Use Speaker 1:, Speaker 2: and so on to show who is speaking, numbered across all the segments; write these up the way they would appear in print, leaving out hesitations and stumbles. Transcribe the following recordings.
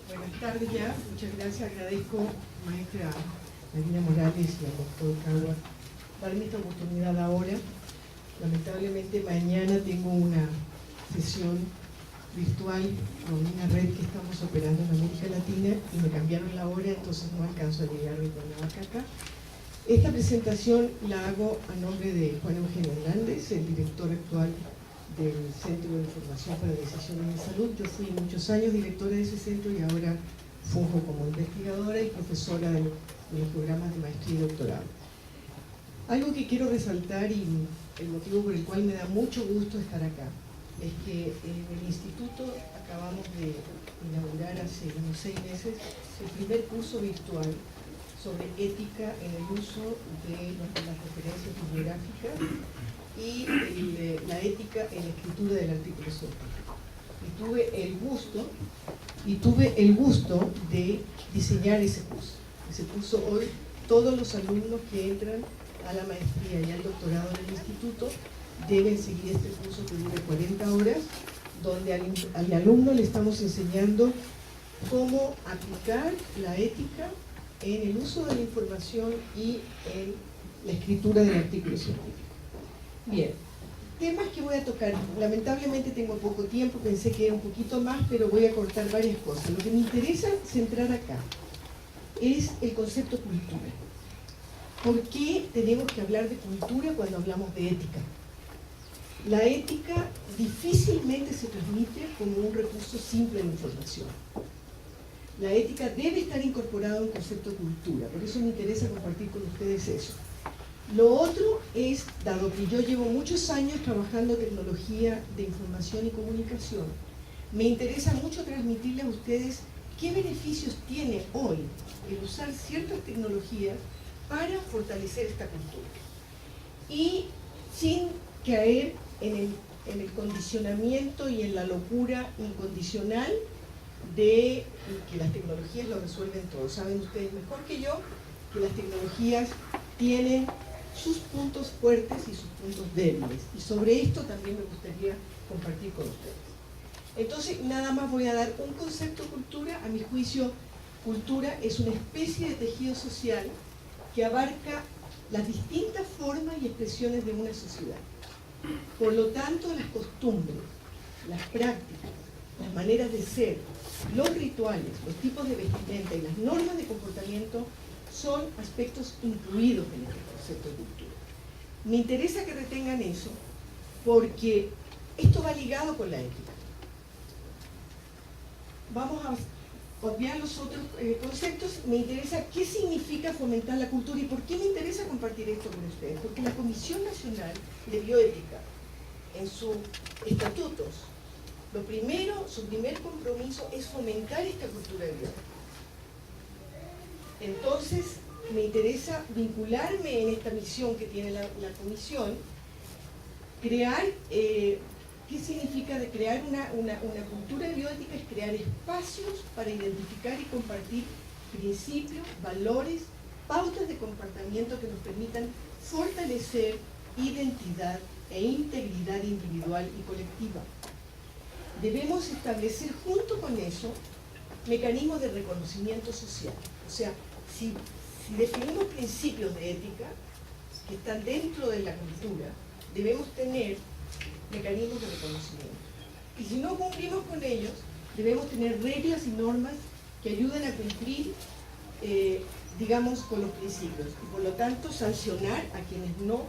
Speaker 1: Buenas tardes ya, muchas gracias. Agradezco a maestra Marina Morales y al doctor Cagua darme esta oportunidad ahora. Lamentablemente mañana tengo una sesión virtual con una red que estamos operando en América Latina y me cambiaron la hora, entonces no alcanzo a llegar con la vaca acá. Esta presentación la hago a nombre de Juan Eugenio Hernández, el director actual del Centro de Información para Decisiones en Salud. Yo fui muchos años directora de ese centro y ahora funjo como investigadora y profesora de los programas de maestría y doctorado. Algo que quiero resaltar y el motivo por el cual me da mucho gusto estar acá es que en el instituto acabamos de inaugurar hace unos 6 meses el primer curso virtual sobre ética en el uso de las referencias bibliográficas y la ética en la escritura del artículo científico. Y tuve el gusto de diseñar ese curso. Ese curso hoy todos los alumnos que entran a la maestría y al doctorado del instituto deben seguir este curso que dura 40 horas, donde al alumno le estamos enseñando cómo aplicar la ética en el uso de la información y en la escritura del artículo científico. Bien, temas que voy a tocar. Lamentablemente tengo poco tiempo, pensé que era un poquito más, pero voy a cortar varias cosas. Lo que me interesa centrar acá es el concepto cultura. ¿Por qué tenemos que hablar de cultura cuando hablamos de ética? La ética difícilmente se transmite como un recurso simple de información. La ética debe estar incorporada a un concepto de cultura, por eso me interesa compartir con ustedes eso. Lo otro es, dado que yo llevo muchos años trabajando tecnología de información y comunicación, me interesa mucho transmitirles a ustedes qué beneficios tiene hoy el usar ciertas tecnologías para fortalecer esta cultura. Y sin caer en el condicionamiento y en la locura incondicional de que las tecnologías lo resuelven todo. Saben ustedes mejor que yo que las tecnologías tienen sus puntos fuertes y sus puntos débiles. Y sobre esto también me gustaría compartir con ustedes. Entonces, nada más voy a dar un concepto de cultura. A mi juicio, cultura es una especie de tejido social que abarca las distintas formas y expresiones de una sociedad. Por lo tanto, las costumbres, las prácticas, las maneras de ser, los rituales, los tipos de vestimenta y las normas de comportamiento son aspectos incluidos en este concepto de cultura. Me interesa que retengan eso porque esto va ligado con la ética. Vamos a obviar los otros conceptos. Me interesa qué significa fomentar la cultura y por qué me interesa compartir esto con ustedes. Porque la Comisión Nacional de Bioética, en sus estatutos, su primer compromiso es fomentar esta cultura de bioética. Entonces, me interesa vincularme en esta misión que tiene la comisión, crear, ¿qué significa de crear una cultura de bioética? Es crear espacios para identificar y compartir principios, valores, pautas de comportamiento que nos permitan fortalecer identidad e integridad individual y colectiva. Debemos establecer junto con eso mecanismos de reconocimiento social. O sea, si definimos principios de ética que están dentro de la cultura, debemos tener mecanismos de reconocimiento. Y si no cumplimos con ellos, debemos tener reglas y normas que ayuden a cumplir, digamos, con los principios. Y por lo tanto, sancionar a quienes no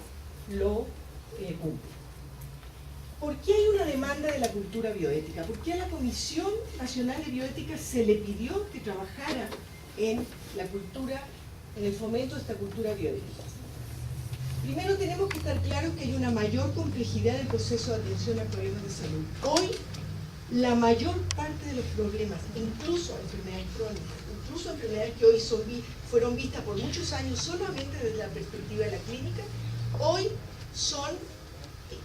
Speaker 1: lo cumplen. ¿Por qué hay una demanda de la cultura bioética? ¿Por qué a la Comisión Nacional de Bioética se le pidió que trabajara en la cultura, en el fomento de esta cultura bioética? Primero tenemos que estar claros que hay una mayor complejidad en el proceso de atención a problemas de salud. Hoy, la mayor parte de los problemas, incluso enfermedades crónicas, incluso enfermedades que hoy fueron vistas por muchos años solamente desde la perspectiva de la clínica, hoy son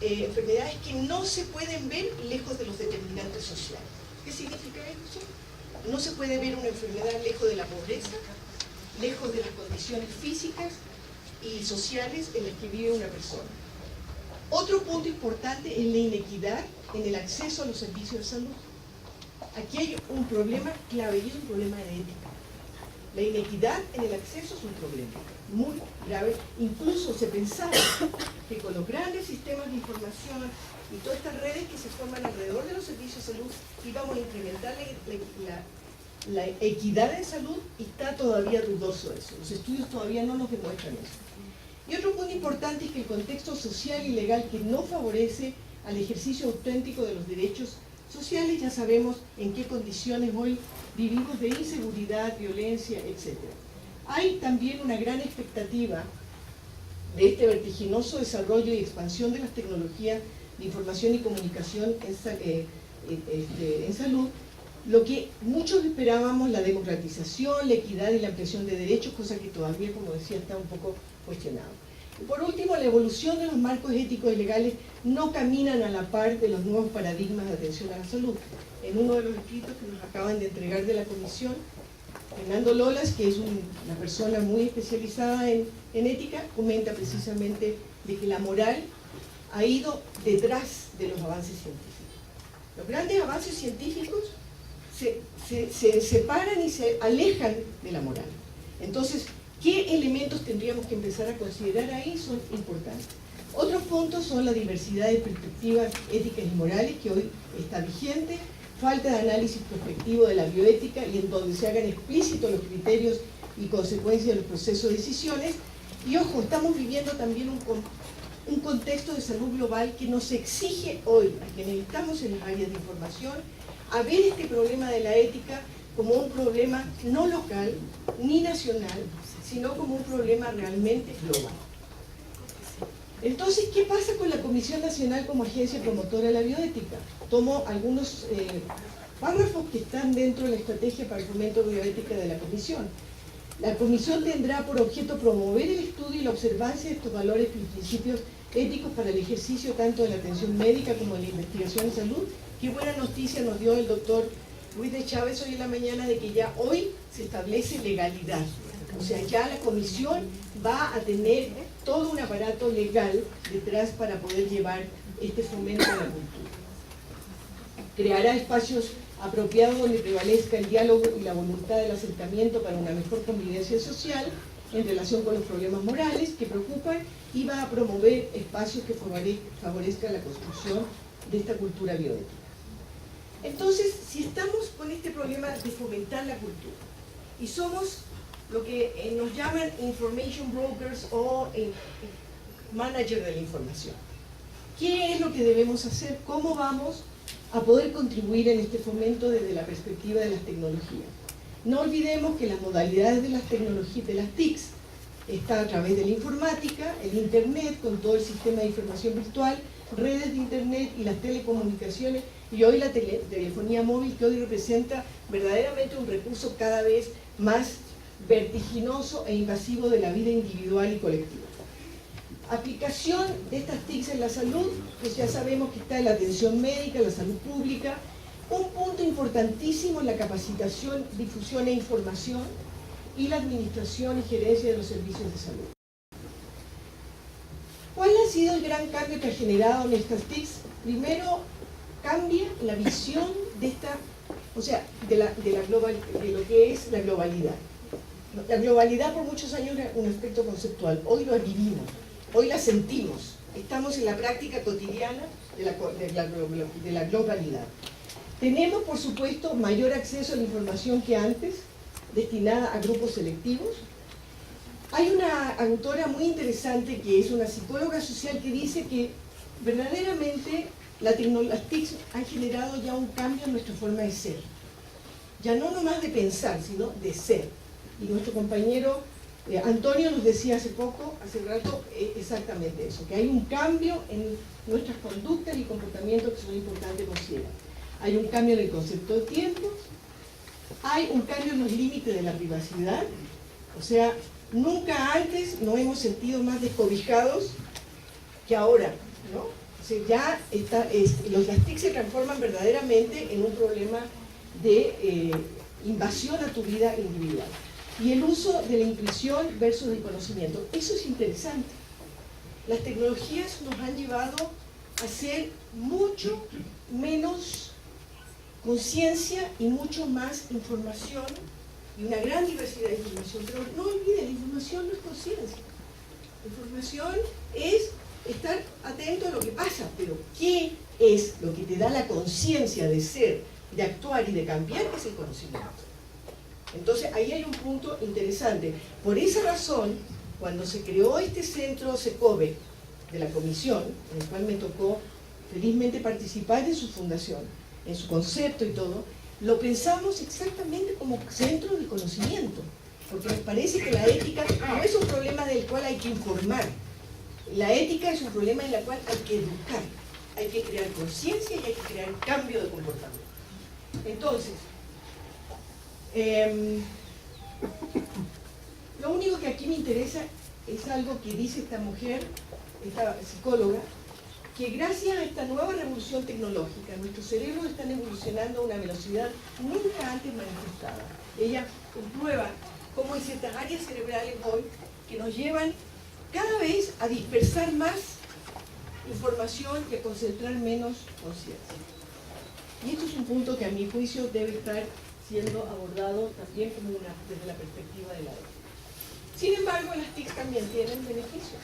Speaker 1: enfermedades que no se pueden ver lejos de los determinantes sociales. ¿Qué significa eso? No se puede ver una enfermedad lejos de la pobreza, lejos de las condiciones físicas y sociales en las que vive una persona. Otro punto importante es la inequidad en el acceso a los servicios de salud. aquí hay un problema clave y es un problema de ética. La inequidad en el acceso es un problema muy grave. Incluso se pensaba que con los grandes sistemas de información y todas estas redes que se forman alrededor de los servicios de salud íbamos a incrementar la equidad en salud, y está todavía dudoso eso. Los estudios todavía no nos demuestran eso. Y otro punto importante es que el contexto social y legal que no favorece al ejercicio auténtico de los derechos sociales, ya sabemos en qué condiciones hoy vivimos de inseguridad, violencia, etc. Hay también una gran expectativa de este vertiginoso desarrollo y expansión de las tecnologías de información y comunicación en salud, lo que muchos esperábamos, la democratización, la equidad y la ampliación de derechos, cosa que todavía, como decía, está un poco cuestionado. Y por último, la evolución de los marcos éticos y legales no caminan a la par de los nuevos paradigmas de atención a la salud. En uno de los escritos que nos acaban de entregar de la comisión, Fernando Lolas, que es una persona muy especializada en ética, comenta precisamente de que la moral ha ido detrás de los avances científicos. Los grandes avances científicos se separan y se alejan de la moral. Entonces, ¿qué elementos tendríamos que empezar a considerar ahí? Son importantes. Otros puntos son la diversidad de perspectivas éticas y morales, que hoy está vigente, falta de análisis prospectivo de la bioética y en donde se hagan explícitos los criterios y consecuencias de los procesos de decisiones. Y ojo, estamos viviendo también un contexto de salud global que nos exige hoy, a quienes estamos en las áreas de información, a ver este problema de la ética como un problema no local ni nacional, sino como un problema realmente global. Entonces, ¿qué pasa con la Comisión Nacional como agencia promotora de la bioética? Tomo algunos párrafos que están dentro de la estrategia para el fomento de bioética de la Comisión. La Comisión tendrá por objeto promover el estudio y la observancia de estos valores y principios éticos para el ejercicio tanto de la atención médica como de la investigación en salud. Qué buena noticia nos dio el doctor Luis de Chávez hoy en la mañana de que ya hoy se establece legalidad. O sea, ya la Comisión va a tener todo un aparato legal detrás para poder llevar este fomento a la cultura. Creará espacios apropiados donde prevalezca el diálogo y la voluntad del acercamiento para una mejor convivencia social en relación con los problemas morales que preocupan, y va a promover espacios que favorezcan la construcción de esta cultura bioética. Entonces, si estamos con este problema de fomentar la cultura y somos lo que nos llaman information brokers o manager de la información, ¿qué es lo que debemos hacer? ¿Cómo vamos a poder contribuir en este fomento desde la perspectiva de las tecnologías? No olvidemos que las modalidades de las tecnologías, de las TICs, está a través de la informática, el internet, con todo el sistema de información virtual, redes de internet y las telecomunicaciones, y hoy la telefonía móvil, que hoy representa verdaderamente un recurso cada vez más vertiginoso e invasivo de la vida individual y colectiva. Aplicación de estas TICs en la salud, pues ya sabemos que está en la atención médica, la salud pública. Un punto importantísimo es la capacitación, difusión e información y la administración y gerencia de los servicios de salud. ¿Cuál ha sido el gran cambio que ha generado en estas TICs? Primero, cambia la visión de esta, o sea, de lo que es la globalidad. La globalidad por muchos años era un aspecto conceptual, hoy lo vivimos, hoy la sentimos, estamos en la práctica cotidiana de la globalidad. Tenemos, por supuesto, mayor acceso a la información que antes, destinada a grupos selectivos. Hay una autora muy interesante que es una psicóloga social que dice que verdaderamente las TICs han generado ya un cambio en nuestra forma de ser. Ya no nomás de pensar, sino de ser. Y nuestro compañero Antonio nos decía hace rato, exactamente eso, que hay un cambio en nuestras conductas y comportamientos que son importantes considerar. Hay un cambio en el concepto de tiempo, hay un cambio en los límites de la privacidad, o sea, nunca antes nos hemos sentido más descobijados que ahora, ¿no? O sea, ya las TIC se transforman verdaderamente en un problema de invasión a tu vida individual. Y el uso de la intuición versus el conocimiento, eso es interesante. Las tecnologías nos han llevado a ser mucho menos conciencia y mucho más información, y una gran diversidad de información. Pero no olviden, la información no es conciencia. La información es estar atento a lo que pasa, pero ¿qué es lo que te da la conciencia de ser, de actuar y de cambiar? Es el conocimiento. Entonces ahí hay un punto interesante. Por esa razón, cuando se creó este centro SECOBE de la comisión, en el cual me tocó felizmente participar en su fundación, en su concepto y todo, lo pensamos exactamente como centro de conocimiento, porque nos parece que la ética no es un problema del cual hay que informar. La ética es un problema en el cual hay que educar, hay que crear conciencia y hay que crear cambio de comportamiento. Entonces, lo único que aquí me interesa es algo que dice esta mujer, esta psicóloga, que gracias a esta nueva revolución tecnológica, nuestros cerebros están evolucionando a una velocidad nunca antes manifestada. Ella comprueba cómo hay ciertas áreas cerebrales hoy que nos llevan cada vez a dispersar más información y a concentrar menos conciencia. Y esto es un punto que a mi juicio debe estar siendo abordado también como desde la perspectiva de la ética. Sin embargo, las TIC también tienen beneficios.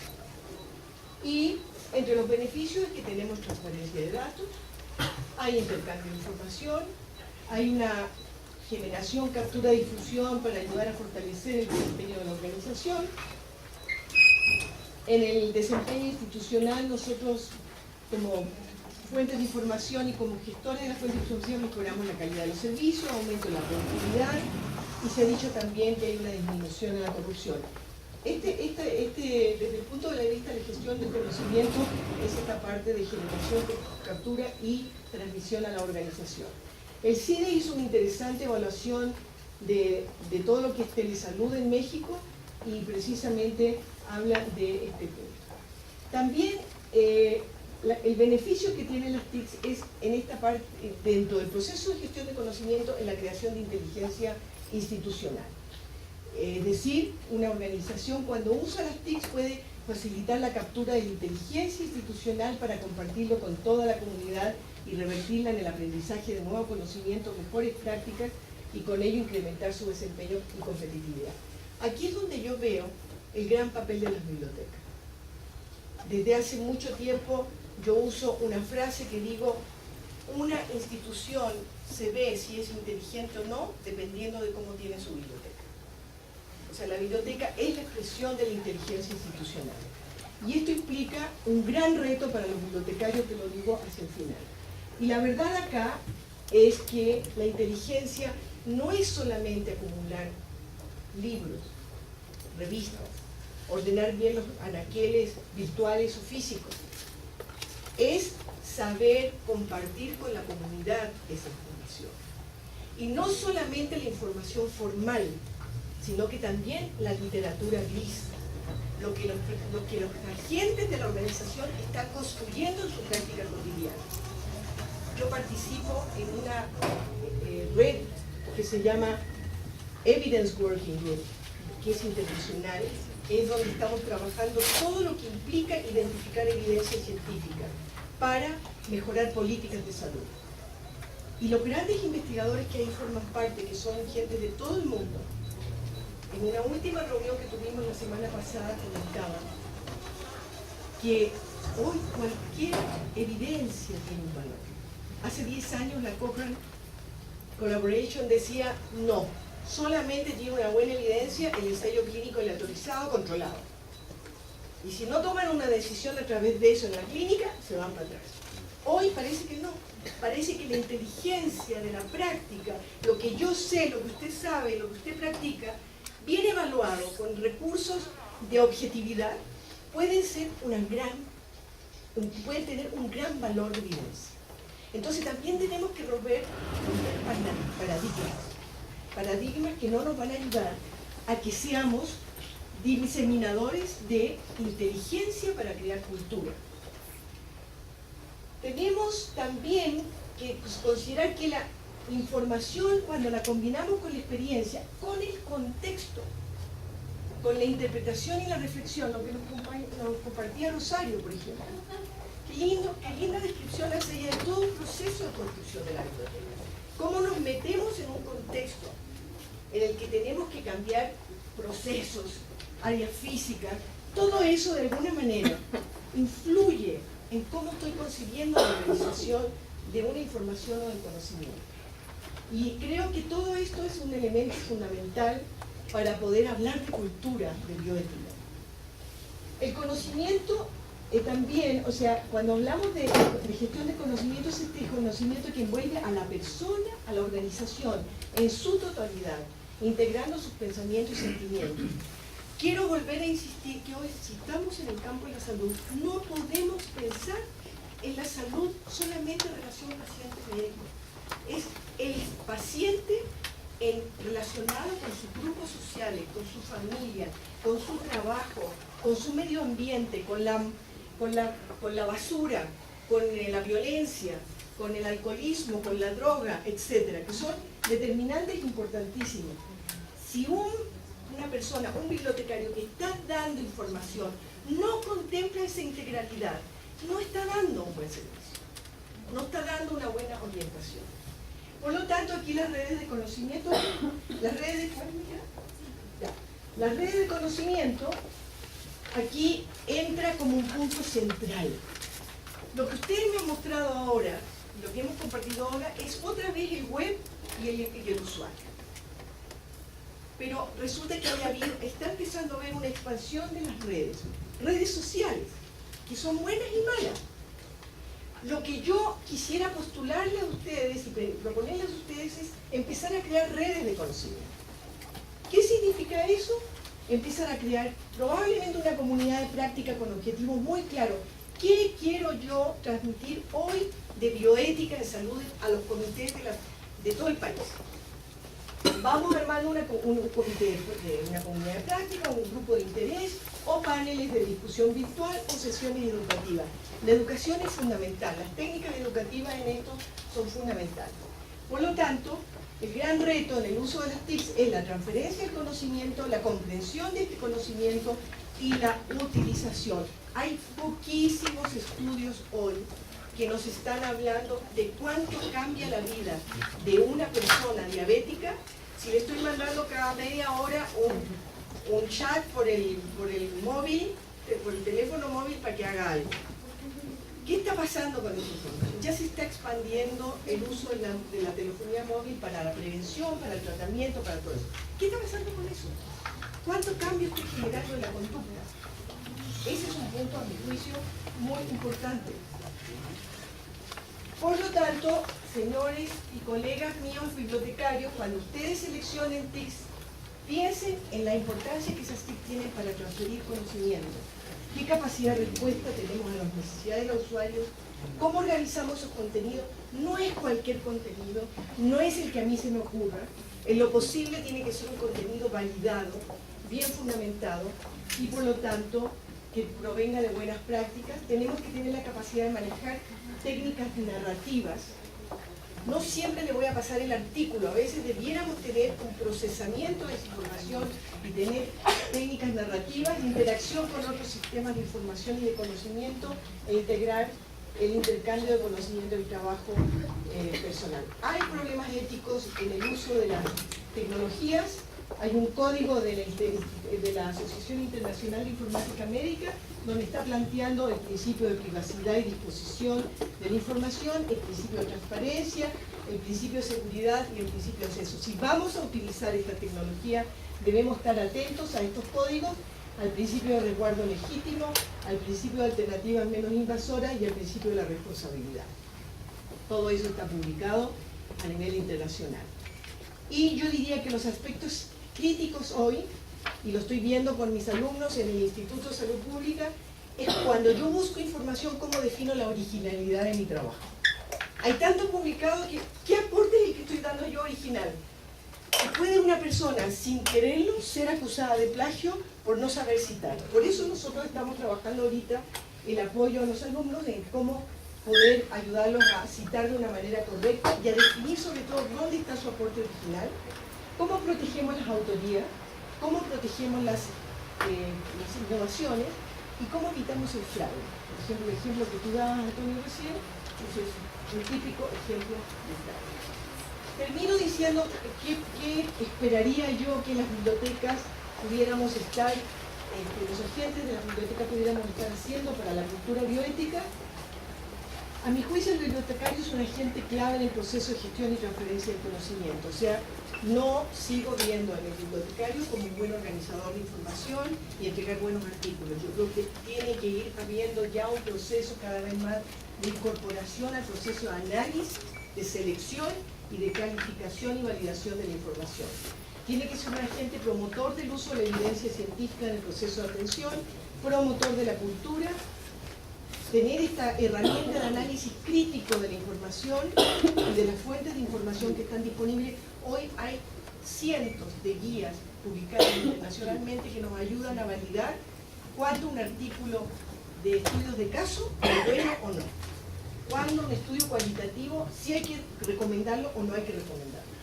Speaker 1: Y entre los beneficios es que tenemos transparencia de datos, hay intercambio de información, hay una generación, captura, difusión para ayudar a fortalecer el desempeño de la organización. En el desempeño institucional, nosotros como fuentes de información y como gestores de las fuentes de información mejoramos la calidad de los servicios, aumento de la productividad y se ha dicho también que hay una disminución de la corrupción. Desde el punto de vista de gestión del conocimiento es esta parte de generación, captura y transmisión a la organización. El CIDE hizo una interesante evaluación de todo lo que es telesalud en México y precisamente habla de este punto. También el beneficio que tienen las TICs es en esta parte, dentro del proceso de gestión de conocimiento, en la creación de inteligencia institucional. Es decir, una organización cuando usa las TICs puede facilitar la captura de la inteligencia institucional para compartirlo con toda la comunidad y revertirla en el aprendizaje de nuevos conocimientos, mejores prácticas y con ello incrementar su desempeño y competitividad. Aquí es donde yo veo el gran papel de las bibliotecas. Desde hace mucho tiempo yo uso una frase que digo, una institución se ve si es inteligente o no dependiendo de cómo tiene su biblioteca. O sea, la biblioteca es la expresión de la inteligencia institucional. Y esto implica un gran reto para los bibliotecarios, te lo digo hacia el final. Y la verdad acá es que la inteligencia no es solamente acumular libros, revistas, ordenar bien los anaqueles virtuales o físicos. Es saber compartir con la comunidad esa información. Y no solamente la información formal, sino que también la literatura gris, lo que los agentes de la organización están construyendo en su práctica cotidiana. Yo participo en una red que se llama Evidence Working Group, que es internacional, es donde estamos trabajando todo lo que implica identificar evidencia científica para mejorar políticas de salud. Y los grandes investigadores que ahí forman parte, que son gente de todo el mundo, en una última reunión que tuvimos la semana pasada comentaban que hoy cualquier evidencia tiene un valor. Hace 10 años la Cochrane Collaboration decía no, solamente tiene una buena evidencia el ensayo clínico aleatorizado controlado. Y si no toman una decisión a través de eso en la clínica, se van para atrás. Hoy parece que no, parece que la inteligencia de la práctica, lo que yo sé, lo que usted sabe, lo que usted practica, bien evaluado con recursos de objetividad, pueden tener un gran valor de evidencia. Entonces también tenemos que romper paradigmas que no nos van a ayudar a que seamos diseminadores de inteligencia para crear cultura. Tenemos también que considerar que la información, cuando la combinamos con la experiencia, con el contexto, con la interpretación y la reflexión, lo que nos compartía Rosario, por ejemplo. Qué linda descripción hace ella de todo un proceso de construcción de la biblioteca. cómo nos metemos en un contexto en el que tenemos que cambiar procesos, áreas físicas, todo eso de alguna manera influye en cómo estoy concibiendo la organización de una información o del conocimiento. Y creo que todo esto es un elemento fundamental para poder hablar de cultura de bioética. El conocimiento también, o sea, cuando hablamos de gestión de conocimiento, es este conocimiento que envuelve a la persona, a la organización, en su totalidad, integrando sus pensamientos y sentimientos. Quiero volver a insistir que hoy, si estamos en el campo de la salud, no podemos pensar en la salud solamente en relación paciente-médico. Es el paciente relacionado con sus grupos sociales, con su familia, con su trabajo, con su medio ambiente, con la basura, con la violencia, con el alcoholismo, con la droga, etcétera, que son determinantes importantísimos. Si una persona, un bibliotecario que está dando información, no contempla esa integralidad, no está dando un buen servicio, no está dando una buena orientación. Por lo tanto, aquí las redes de conocimiento, las redes de conocimiento, aquí entra como un punto central. Lo que ustedes me han mostrado ahora, lo que hemos compartido ahora, es otra vez el web y el usuario. Pero resulta que está empezando a haber una expansión de las redes sociales, que son buenas y malas. Lo que yo quisiera postularle a ustedes y proponerles a ustedes es empezar a crear redes de conocimiento. ¿Qué significa eso? Empezar a crear probablemente una comunidad de práctica con objetivos muy claros. ¿Qué quiero yo transmitir hoy de bioética de salud a los comités de todo el país? Vamos armando un comité de una comunidad de práctica, un grupo de interés, o paneles de discusión virtual o sesiones educativas. La educación es fundamental, las técnicas educativas en esto son fundamentales. Por lo tanto, el gran reto en el uso de las TICs es la transferencia del conocimiento, la comprensión de este conocimiento y la utilización. Hay poquísimos estudios hoy que nos están hablando de cuánto cambia la vida de una persona diabética si le estoy mandando cada media hora un chat por el móvil, por el teléfono móvil para que haga algo. ¿Qué está pasando con esa información? Ya se está expandiendo el uso de la telefonía móvil para la prevención, para el tratamiento, para todo eso. ¿Qué está pasando con eso? ¿Cuánto cambio está generando en la conducta? Ese es un punto, a mi juicio, muy importante. Por lo tanto, señores y colegas míos bibliotecarios, cuando ustedes seleccionen TICs, piensen en la importancia que esas TICs tienen para transferir conocimiento. ¿Qué capacidad de respuesta tenemos a las necesidades de los usuarios? ¿Cómo organizamos esos contenidos? No es cualquier contenido, no es el que a mí se me ocurra. En lo posible tiene que ser un contenido validado, bien fundamentado, y por lo tanto que provenga de buenas prácticas. Tenemos que tener la capacidad de manejar técnicas narrativas. No siempre le voy a pasar el artículo, a veces debiéramos tener un procesamiento de esa información y tener técnicas narrativas, interacción con otros sistemas de información y de conocimiento e integrar el intercambio de conocimiento y trabajo personal. Hay problemas éticos en el uso de las tecnologías. Hay un código de la Asociación Internacional de Informática Médica donde está planteando el principio de privacidad y disposición de la información, el principio de transparencia, el principio de seguridad y el principio de acceso. Si vamos a utilizar esta tecnología, debemos estar atentos a estos códigos, al principio de resguardo legítimo, al principio de alternativas menos invasoras y al principio de la responsabilidad. Todo eso está publicado a nivel internacional. Y yo diría que los aspectos críticos hoy, y lo estoy viendo con mis alumnos en el Instituto de Salud Pública, es cuando yo busco información, cómo defino la originalidad de mi trabajo. Hay tanto publicado que, ¿qué aporte es el que estoy dando yo original? ¿Puede una persona, sin quererlo, ser acusada de plagio por no saber citar? Por eso nosotros estamos trabajando ahorita el apoyo a los alumnos en cómo poder ayudarlos a citar de una manera correcta y a definir sobre todo dónde está su aporte original, cómo protegemos las autorías, cómo protegemos las innovaciones y cómo evitamos el fraude. Por ejemplo, el ejemplo que tú dabas, Antonio, recién, eso es un típico ejemplo de fraude. Termino diciendo qué esperaría yo que las bibliotecas pudiéramos estar, que los agentes de las bibliotecas pudiéramos estar haciendo para la cultura bioética. A mi juicio, el bibliotecario es un agente clave en el proceso de gestión y transferencia del conocimiento. O sea, no sigo viendo al bibliotecario como un buen organizador de información y entregar buenos artículos. Yo creo que tiene que ir habiendo ya un proceso cada vez más de incorporación al proceso de análisis, de selección y de calificación y validación de la información. Tiene que ser un agente promotor del uso de la evidencia científica en el proceso de atención, promotor de la cultura, tener esta herramienta de análisis crítico de la información y de las fuentes de información que están disponibles. Hoy hay cientos de guías publicadas internacionalmente que nos ayudan a validar cuándo un artículo de estudios de caso es bueno o no. Cuándo un estudio cualitativo, si hay que recomendarlo o no hay que recomendarlo.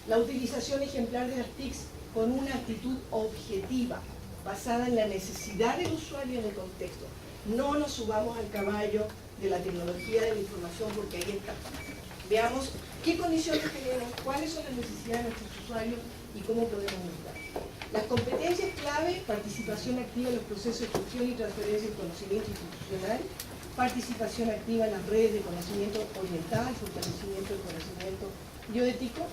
Speaker 1: La utilización ejemplar de las TICs con una actitud objetiva, basada en la necesidad del usuario y en el contexto. No nos subamos al caballo de la tecnología de la información porque ahí está. Veamos qué condiciones tenemos, cuáles son las necesidades de nuestros usuarios y cómo podemos mejorar. Las competencias clave: participación activa en los procesos de gestión y transferencia del conocimiento institucional, participación activa en las redes de conocimiento oriental, fortalecimiento del conocimiento bioético,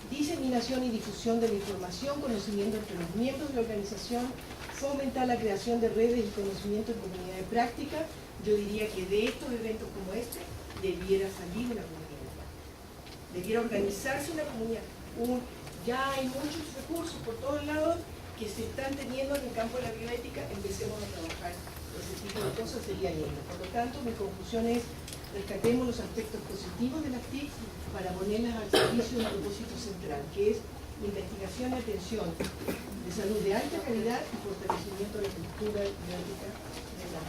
Speaker 1: diseminación y difusión de la información, conocimiento entre los miembros de la organización, fomentar la creación de redes y conocimiento en comunidad de práctica. Yo diría que de estos eventos como este debiera salir una comunidad, debiera organizarse una comunidad. Ya hay muchos recursos por todos lados que se están teniendo en el campo de la bioética. Empecemos a trabajar ese tipo de cosas, sería lindo. Por lo tanto, mi conclusión es: rescatemos los aspectos positivos de las TIC para ponerlas al servicio de un propósito central, que es investigación y atención de salud de alta calidad y fortalecimiento de la cultura bioética de la